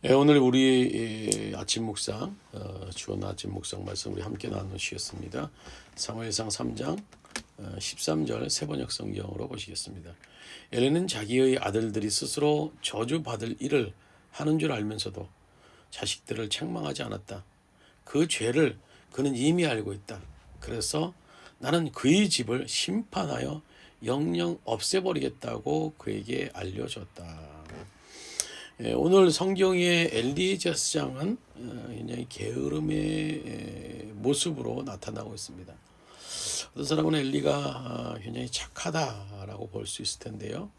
오늘 우리 아침 묵상, 주원 아침 묵상 말씀 우리 함께 나누시겠습니다. 사무엘상 3장 13절 세번역 성경으로 보시겠습니다. 엘리는 자기의 아들들이 스스로 저주받을 일을 하는 줄 알면서도 자식들을 책망하지 않았다. 그 죄를 그는 이미 알고 있다. 그래서 나는 그의 집을 심판하여 영영 없애버리겠다고 그에게 알려줬다. 오늘 성경의 엘리제스장은 굉장히 게으름의 모습으로 나타나고 있습니다. 어떤 사람은 엘리가 굉장히 착하다라고 볼 수 있을 텐데요.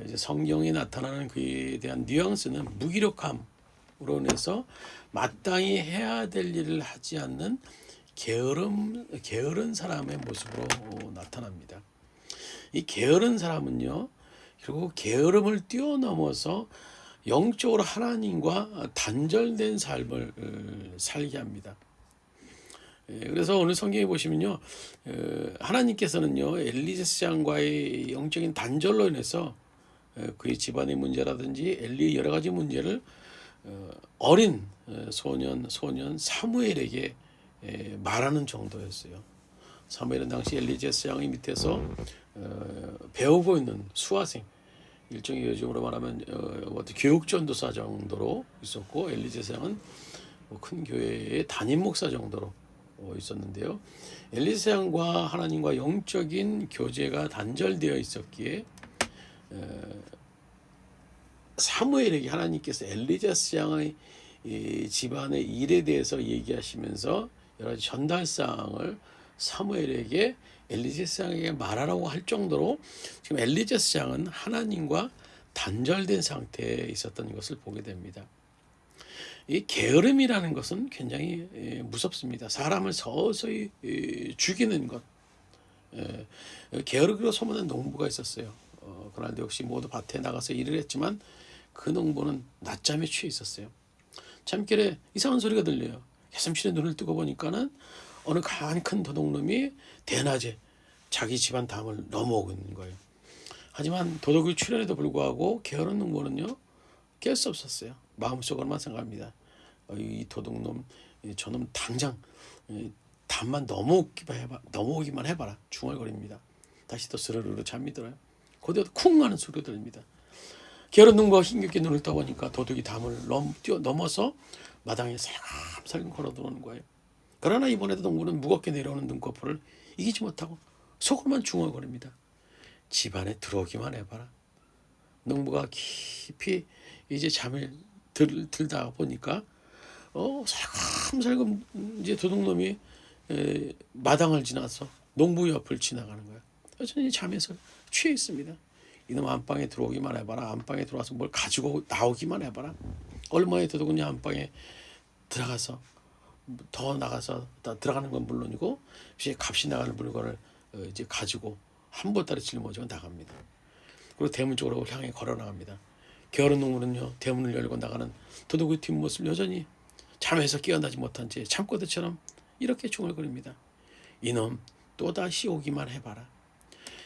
이제 성경에 나타나는 그에 대한 뉘앙스는 무기력함으로 인해서 마땅히 해야 될 일을 하지 않는 게으른 사람의 모습으로 나타납니다. 이 게으른 사람은요, 그리고 게으름을 뛰어넘어서 영적으로 하나님과 단절된 삶을 살게 합니다. 그래서 오늘 성경에 보시면요, 하나님께서는요 엘리제스장과의 영적인 단절로 인해서 그의 집안의 문제라든지 엘리의 여러 가지 문제를 어린 소년 사무엘에게 말하는 정도였어요. 사무엘은 당시 엘리제스장의 밑에서 배우고 있는 수화생, 일종의 요즘으로 말하면 교육전도사 정도로 있었고, 엘리제스장은 큰 교회의 담임 목사 정도로 있었는데요. 엘리제스장과 하나님과 영적인 교제가 단절되어 있었기에 사무엘에게 하나님께서 엘리제스장의 집안의 일에 대해서 얘기하시면서 여러 가지 전달사항을 사무엘에게 엘리제스장에게 말하라고 할 정도로 지금 엘리제스장은 하나님과 단절된 상태에 있었던 것을 보게 됩니다. 이 게으름이라는 것은 굉장히 무섭습니다. 사람을 서서히 죽이는 것. 게으르기로 소문난 농부가 있었어요. 그날도 역시 모두 밭에 나가서 일을 했지만 그 농부는 낮잠에 취해 있었어요. 잠결에 이상한 소리가 들려요. 개슴실에 눈을 뜨고 보니까는 어느 강한 큰 도둑놈이 대낮에 자기 집안 담을 넘어오고 있는 거예요. 하지만 도둑의 출현에도 불구하고 게으른 농부는요 깰 수 없었어요. 마음속으로만 생각합니다. 이 도둑놈, 저놈 당장 담만 넘어오기만 해봐라. 중얼거립니다. 다시 또 스르르르 잠이 들어요. 그때도 쿵 하는 소리가 들립니다. 게으른 농부가 힘겹게 눈을 떠보니까 도둑이 담을 넘어서 마당에 살금살금 걸어 들어오는 거예요. 그러나 이번에도 농부는 무겁게 내려오는 눈꺼풀을 이기지 못하고 속으로만 중얼거립니다. 집안에 들어오기만 해봐라. 농부가 깊이 이제 잠을 들다 보니까 살금살금 이제 도둑놈이 마당을 지나서 농부 옆을 지나가는 거예요. 여전히 잠에서 취해 있습니다. 이놈 안방에 들어오기만 해봐라. 안방에 들어와서 뭘 가지고 나오기만 해봐라. 얼마의 도둑은 안방에 들어가서 더 나가서 들어가는 건 물론이고 값이 나가는 물건을 이제 가지고 한 보따리 짊어지고 나갑니다. 그리고 대문 쪽으로 향해 걸어 나갑니다. 게으른 농부는요 대문을 열고 나가는 도둑의 뒷모습을 여전히 잠에서 깨어나지 못한 채 잠꼬대처럼 이렇게 중얼거립니다. 이놈 또다시 오기만 해봐라.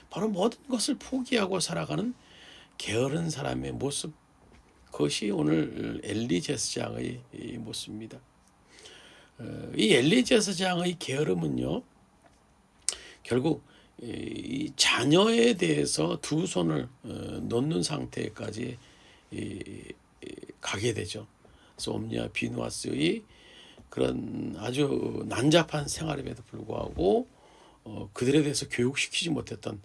바로 모든 것을 포기하고 살아가는 게으른 사람의 모습, 그것이 오늘 엘리제스장의 모습입니다. 이 엘리제스장의 게으름은요 결국 이 자녀에 대해서 두 손을 놓는 상태까지 가게 되죠. 그래서 옴니와 비누아스의 그런 아주 난잡한 생활임에도 불구하고 그들에 대해서 교육시키지 못했던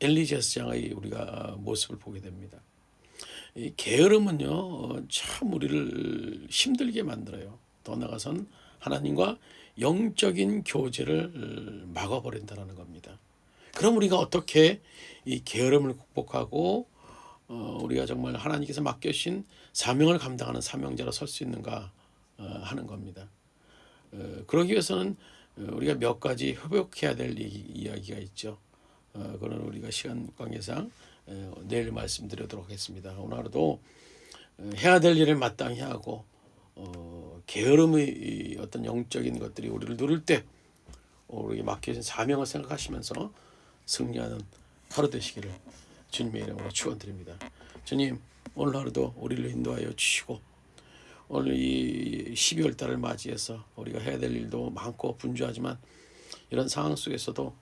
엘리제스장의 우리가 모습을 보게 됩니다. 이 게으름은요 참 우리를 힘들게 만들어요. 더 나아가선 하나님과 영적인 교제를 막아버린다는 겁니다. 그럼 우리가 어떻게 이 게으름을 극복하고 우리가 정말 하나님께서 맡겨주신 사명을 감당하는 사명자로 설 수 있는가 하는 겁니다. 그러기 위해서는 우리가 몇 가지 회복해야 될 이야기가 있죠. 그거는 우리가 시간 관계상 내일 말씀드리도록 하겠습니다. 오늘 하루도 해야 될 일을 마땅히 하고 게으름의 어떤 영적인 것들이 우리를 누를 때 우리에게 맡겨진 사명을 생각하시면서 승리하는 하루 되시기를 주님의 이름으로 축원드립니다. 주님 오늘 하루도 우리를 인도하여 주시고 오늘 이 12월 달을 맞이해서 우리가 해야 될 일도 많고 분주하지만 이런 상황 속에서도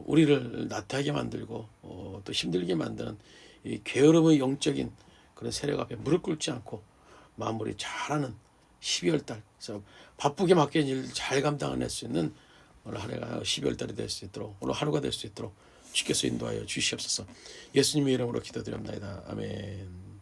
우리를 나태하게 만들고 또 힘들게 만드는 이 게으름의 영적인 그런 세력 앞에 무릎 꿇지 않고 마무리 잘하는 12월 달, 그래서 바쁘게 맡겨진 일 잘 감당해낼 수 있는 오늘 한 해가 12월 달이 될 수 있도록, 오늘 하루가 될 수 있도록 주께서 인도하여 주시옵소서. 예수님의 이름으로 기도드립니다. 아멘.